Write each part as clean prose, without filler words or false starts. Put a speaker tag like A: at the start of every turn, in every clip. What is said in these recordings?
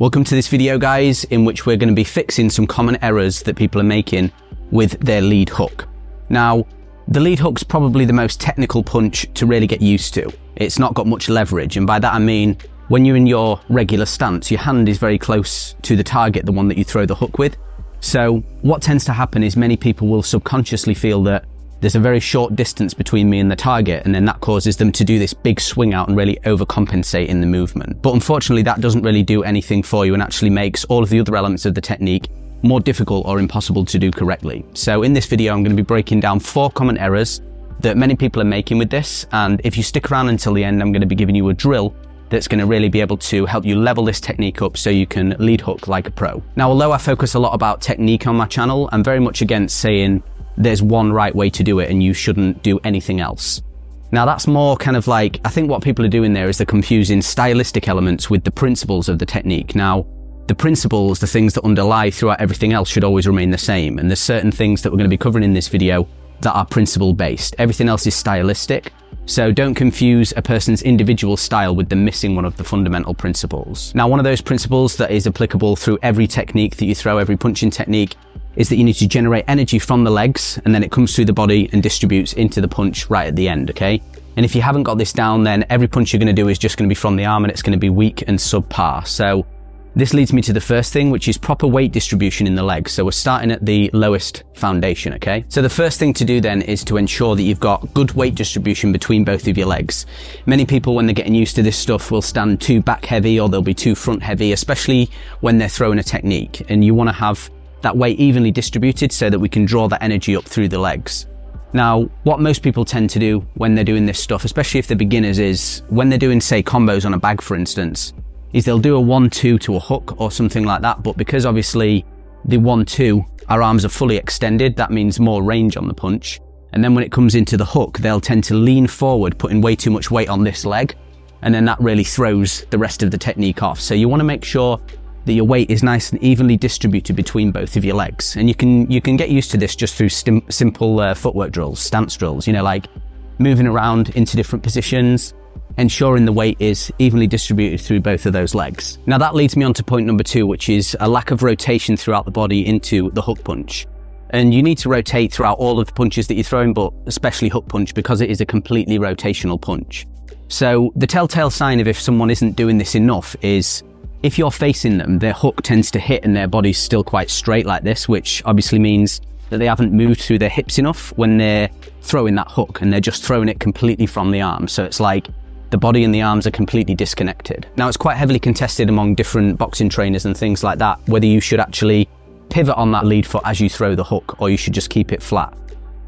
A: Welcome to this video, guys, in which we're going to be fixing some common errors that people are making with their lead hook. Now, the lead hook's probably the most technical punch to really get used to. It's not got much leverage, and by that I mean when you're in your regular stance, your hand is very close to the target, the one that you throw the hook with. So what tends to happen is many people will subconsciously feel that there's a very short distance between me and the target, and then that causes them to do this big swing out and really overcompensate in the movement. But unfortunately, that doesn't really do anything for you and actually makes all of the other elements of the technique more difficult or impossible to do correctly. So in this video, I'm going to be breaking down 4 common errors that many people are making with this. And if you stick around until the end, I'm going to be giving you a drill that's going to really be able to help you level this technique up so you can lead hook like a pro. Now, although I focus a lot about technique on my channel, I'm very much against saying there's one right way to do it and you shouldn't do anything else. Now, that's more kind of like, I think what people are doing there is they're confusing stylistic elements with the principles of the technique. Now, the principles, the things that underlie throughout everything else, should always remain the same. And there's certain things that we're going to be covering in this video that are principle based. Everything else is stylistic. So don't confuse a person's individual style with them missing one of the fundamental principles. Now, one of those principles that is applicable through every technique that you throw, every punching technique, is that you need to generate energy from the legs, and then it comes through the body and distributes into the punch right at the end, okay? And if you haven't got this down, then every punch you're going to do is just going to be from the arm, and it's going to be weak and subpar. So this leads me to the first thing, which is proper weight distribution in the legs. So we're starting at the lowest foundation, okay? So the first thing to do then is to ensure that you've got good weight distribution between both of your legs. Many people, when they're getting used to this stuff, will stand too back heavy or they'll be too front heavy, especially when they're throwing a technique. And you want to have that weight evenly distributed so that we can draw that energy up through the legs. Now, what most people tend to do when they're doing this stuff, especially if they're beginners, is when they're doing, say, combos on a bag, for instance, is they'll do a 1-2 to a hook or something like that. But because obviously the 1-2, our arms are fully extended, that means more range on the punch. And then when it comes into the hook, they'll tend to lean forward, putting way too much weight on this leg. And then that really throws the rest of the technique off. So you want to make sure that your weight is nice and evenly distributed between both of your legs. And you can get used to this just through simple footwork drills, stance drills, you know, like moving around into different positions, ensuring the weight is evenly distributed through both of those legs. Now that leads me on to point number 2, which is a lack of rotation throughout the body into the hook punch. And you need to rotate throughout all of the punches that you're throwing, but especially hook punch, because it is a completely rotational punch. So the telltale sign of if someone isn't doing this enough is if you're facing them, their hook tends to hit and their body's still quite straight like this, which obviously means that they haven't moved through their hips enough when they're throwing that hook, and they're just throwing it completely from the arm. So it's like the body and the arms are completely disconnected. Now, it's quite heavily contested among different boxing trainers and things like that, whether you should actually pivot on that lead foot as you throw the hook, or you should just keep it flat.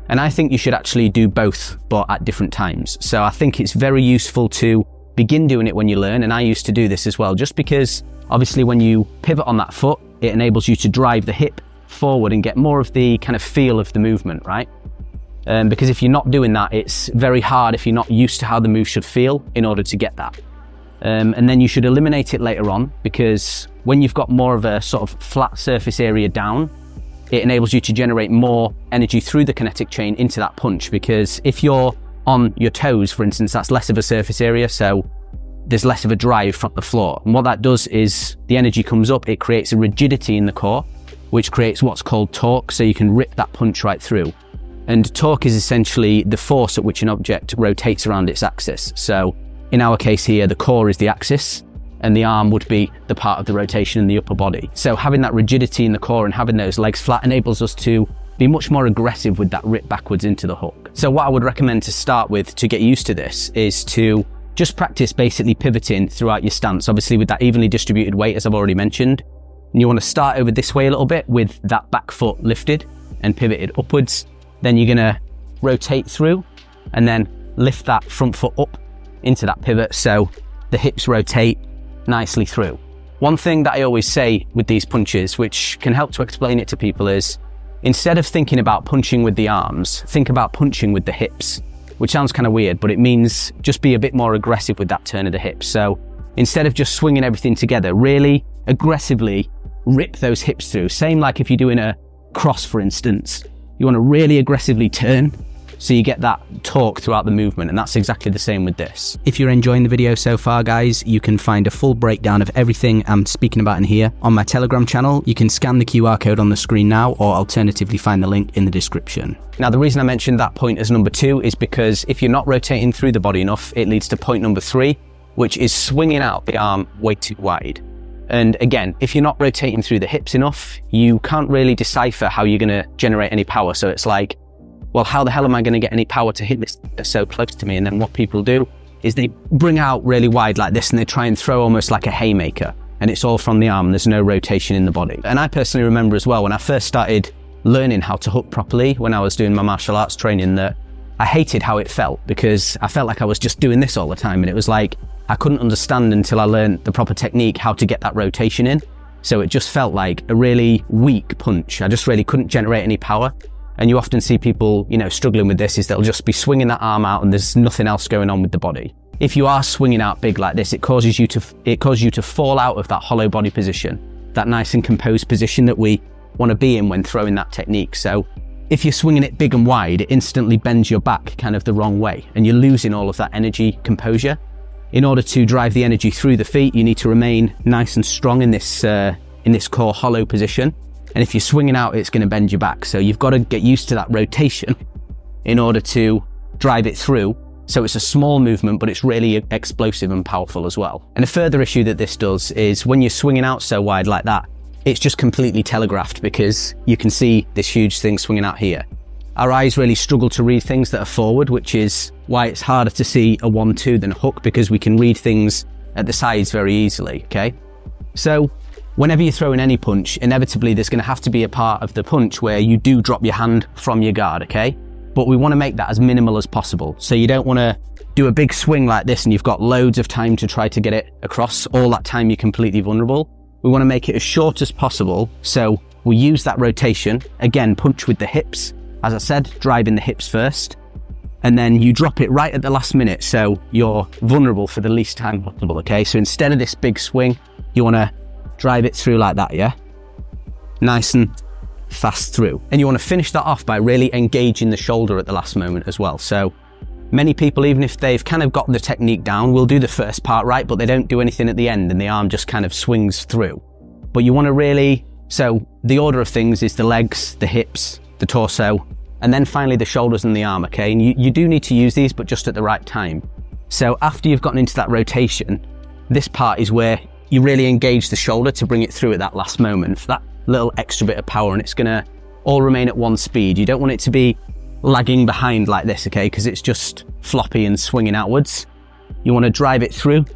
A: And I think you should actually do both, but at different times. So I think it's very useful to begin doing it when you learn, and I used to do this as well, just because obviously when you pivot on that foot, it enables you to drive the hip forward and get more of the kind of feel of the movement, right? Because if you're not doing that, it's very hard if you're not used to how the move should feel in order to get that. And then you should eliminate it later on, because when you've got more of a sort of flat surface area down, it enables you to generate more energy through the kinetic chain into that punch. Because if you're on your toes, for instance, that's less of a surface area, so there's less of a drive from the floor. And what that does is the energy comes up, it creates a rigidity in the core, which creates what's called torque, so you can rip that punch right through. And torque is essentially the force at which an object rotates around its axis. So in our case here, the core is the axis, and the arm would be the part of the rotation in the upper body. So having that rigidity in the core and having those legs flat enables us to be much more aggressive with that rip backwards into the hook. So what I would recommend to start with to get used to this is to just practice basically pivoting throughout your stance, obviously with that evenly distributed weight, as I've already mentioned. And you want to start over this way a little bit with that back foot lifted and pivoted upwards. Then you're going to rotate through and then lift that front foot up into that pivot so the hips rotate nicely through. One thing that I always say with these punches, which can help to explain it to people, is instead of thinking about punching with the arms, think about punching with the hips, which sounds kind of weird, but it means just be a bit more aggressive with that turn of the hips. So instead of just swinging everything together, really aggressively rip those hips through. Same like if you're doing a cross, for instance. You want to really aggressively turn So you get that torque throughout the movement, and that's exactly the same with this. If you're enjoying the video so far, guys, you can find a full breakdown of everything I'm speaking about in here on my Telegram channel. You can scan the QR code on the screen now, or alternatively find the link in the description. Now, the reason I mentioned that point as number 2 is because if you're not rotating through the body enough, it leads to point number 3, which is swinging out the arm way too wide. And again, if you're not rotating through the hips enough, you can't really decipher how you're going to generate any power. So it's like, well, how the hell am I going to get any power to hit this so close to me? And then what people do is they bring out really wide like this and they try and throw almost like a haymaker. And it's all from the arm. There's no rotation in the body. And I personally remember as well, when I first started learning how to hook properly, when I was doing my martial arts training, that I hated how it felt, because I felt like I was just doing this all the time. And it was like, I couldn't understand until I learned the proper technique how to get that rotation in. So it just felt like a really weak punch. I just really couldn't generate any power. And you often see people, you know, struggling with this, is they'll just be swinging that arm out and there's nothing else going on with the body. If you are swinging out big like this, it causes you to fall out of that hollow body position, that nice and composed position that we want to be in when throwing that technique. So if you're swinging it big and wide, it instantly bends your back kind of the wrong way and you're losing all of that energy composure. In order to drive the energy through the feet, you need to remain nice and strong in this core hollow position. And if you're swinging out, it's going to bend your back. So you've got to get used to that rotation in order to drive it through. So it's a small movement, but it's really explosive and powerful as well. And a further issue that this does is when you're swinging out so wide like that, it's just completely telegraphed, because you can see this huge thing swinging out here. Our eyes really struggle to read things that are forward, which is why it's harder to see a 1-2 than a hook, because we can read things at the sides very easily, okay? So whenever you're throwing any punch, inevitably there's going to have to be a part of the punch where you do drop your hand from your guard, okay? But we want to make that as minimal as possible. So you don't want to do a big swing like this and you've got loads of time to try to get it across. All that time you're completely vulnerable. We want to make it as short as possible. So we use that rotation, again, punch with the hips. As I said, driving the hips first, and then you drop it right at the last minute, so you're vulnerable for the least time possible, okay? So instead of this big swing, you want to drive it through like that, yeah? Nice and fast through. And you want to finish that off by really engaging the shoulder at the last moment as well. So many people, even if they've kind of got the technique down, will do the first part right, but they don't do anything at the end and the arm just kind of swings through. But you want to really, so the order of things is the legs, the hips, the torso, and then finally the shoulders and the arm, okay? And you do need to use these, but just at the right time. So after you've gotten into that rotation, this part is where you really engage the shoulder to bring it through at that last moment, for that little extra bit of power, and it's gonna all remain at one speed. You don't want it to be lagging behind like this, okay? Because it's just floppy and swinging outwards. You want to drive it through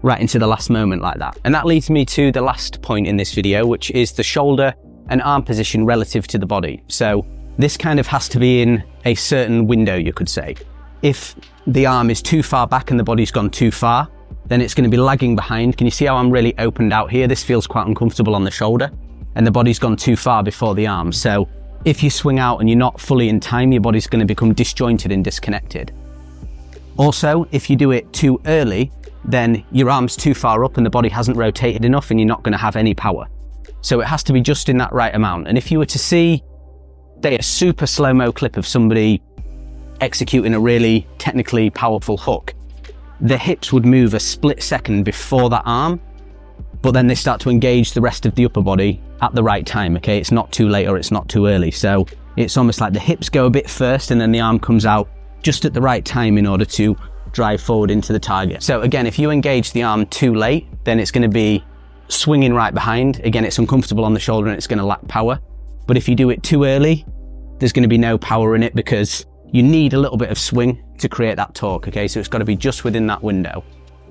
A: right into the last moment like that. And that leads me to the last point in this video, which is the shoulder and arm position relative to the body. So this kind of has to be in a certain window, you could say. If the arm is too far back and the body's gone too far, then it's going to be lagging behind. Can you see how I'm really opened out here? This feels quite uncomfortable on the shoulder, and the body's gone too far before the arm. So if you swing out and you're not fully in time, your body's going to become disjointed and disconnected. Also, if you do it too early, then your arm's too far up and the body hasn't rotated enough and you're not going to have any power. So it has to be just in that right amount. And if you were to see, say, a super slow-mo clip of somebody executing a really technically powerful hook, the hips would move a split second before that arm, but then they start to engage the rest of the upper body at the right time, okay? It's not too late or it's not too early. So it's almost like the hips go a bit first and then the arm comes out just at the right time in order to drive forward into the target. So again, if you engage the arm too late, then it's going to be swinging right behind. Again, it's uncomfortable on the shoulder and it's going to lack power. But if you do it too early, there's going to be no power in it because you need a little bit of swing to create that torque, okay? So it's got to be just within that window.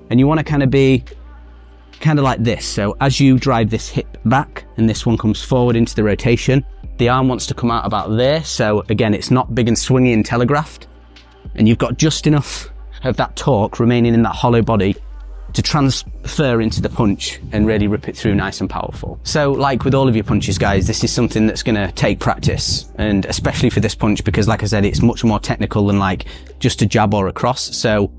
A: And you want to kind of be kind of like this. So as you drive this hip back and this one comes forward into the rotation, the arm wants to come out about there. So again, it's not big and swingy and telegraphed. And you've got just enough of that torque remaining in that hollow body to transfer into the punch and really rip it through nice and powerful. So like with all of your punches, guys, this is something that's going to take practice, and especially for this punch because, like I said, it's much more technical than like just a jab or a cross. So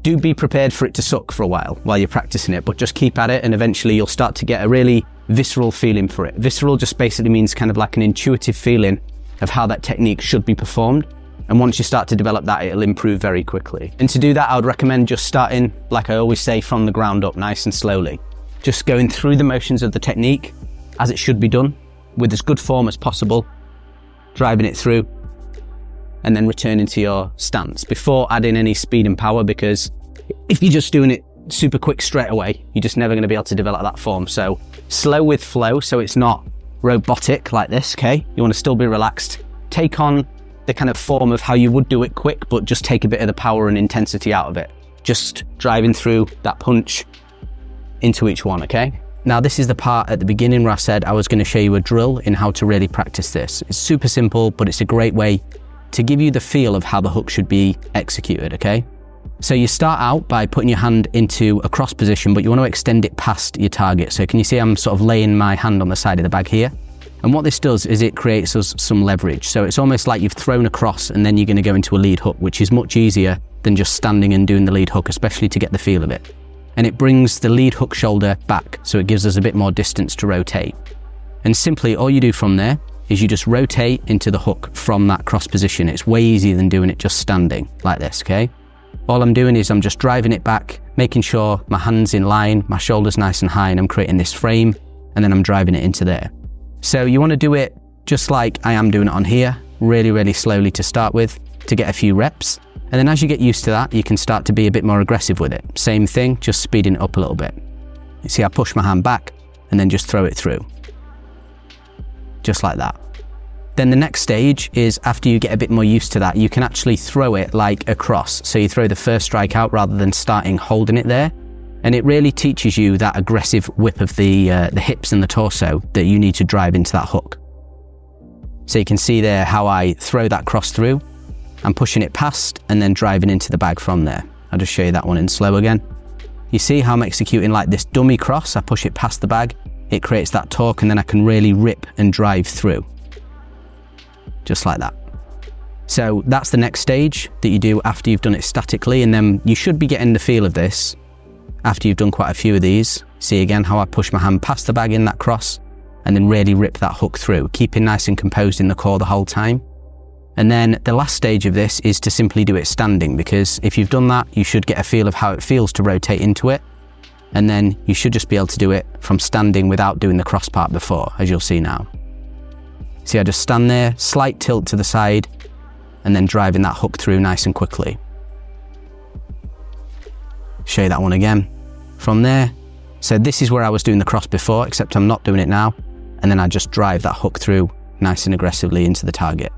A: do be prepared for it to suck for a while you're practicing it, but just keep at it and eventually you'll start to get a really visceral feeling for it. Visceral just basically means kind of like an intuitive feeling of how that technique should be performed. And once you start to develop that, it'll improve very quickly. And to do that, I would recommend just starting, like I always say, from the ground up, nice and slowly. Just going through the motions of the technique as it should be done, with as good form as possible, driving it through, and then returning to your stance before adding any speed and power, because if you're just doing it super quick straight away, you're just never going to be able to develop that form. So slow with flow, so it's not robotic like this, okay? You want to still be relaxed. Take on the kind of form of how you would do it quick, but just take a bit of the power and intensity out of it. Just driving through that punch into each one, okay? Now this is the part at the beginning where I said I was going to show you a drill in how to really practice this. It's super simple, but it's a great way to give you the feel of how the hook should be executed, okay? So you start out by putting your hand into a cross position, but you want to extend it past your target. So can you see I'm sort of laying my hand on the side of the bag here? And what this does is it creates us some leverage. So it's almost like you've thrown across and then you're going to go into a lead hook, which is much easier than just standing and doing the lead hook, especially to get the feel of it. And it brings the lead hook shoulder back, so it gives us a bit more distance to rotate. And simply all you do from there is you just rotate into the hook from that cross position. It's way easier than doing it just standing like this, okay? All I'm doing is I'm just driving it back, making sure my hand's in line, my shoulder's nice and high, and I'm creating this frame, and then I'm driving it into there. So you want to do it just like I am doing it on here, really, really slowly to start with, to get a few reps. And then as you get used to that, you can start to be a bit more aggressive with it. Same thing, just speeding it up a little bit. You see, I push my hand back and then just throw it through. Just like that. Then the next stage is after you get a bit more used to that, you can actually throw it like a cross. So you throw the first strike out rather than starting holding it there. And it really teaches you that aggressive whip of the hips and the torso that you need to drive into that hook. So you can see there how I throw that cross through. I'm pushing it past and then driving into the bag from there. I'll just show you that one in slow again. You see how I'm executing like this dummy cross? I push it past the bag, it creates that torque, and then I can really rip and drive through. Just like that. So that's the next stage that you do after you've done it statically, and then you should be getting the feel of this after you've done quite a few of these. See again how I push my hand past the bag in that cross and then really rip that hook through, keeping nice and composed in the core the whole time. And then the last stage of this is to simply do it standing, because if you've done that, you should get a feel of how it feels to rotate into it. And then you should just be able to do it from standing without doing the cross part before, as you'll see now. See, I just stand there, slight tilt to the side, and then driving that hook through nice and quickly. Show you that one again. From there, so this is where I was doing the cross before, except I'm not doing it now. And then I just drive that hook through nice and aggressively into the target.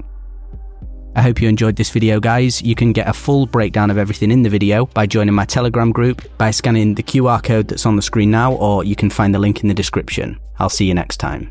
A: I hope you enjoyed this video, guys. You can get a full breakdown of everything in the video by joining my Telegram group, by scanning the QR code that's on the screen now, or you can find the link in the description. I'll see you next time.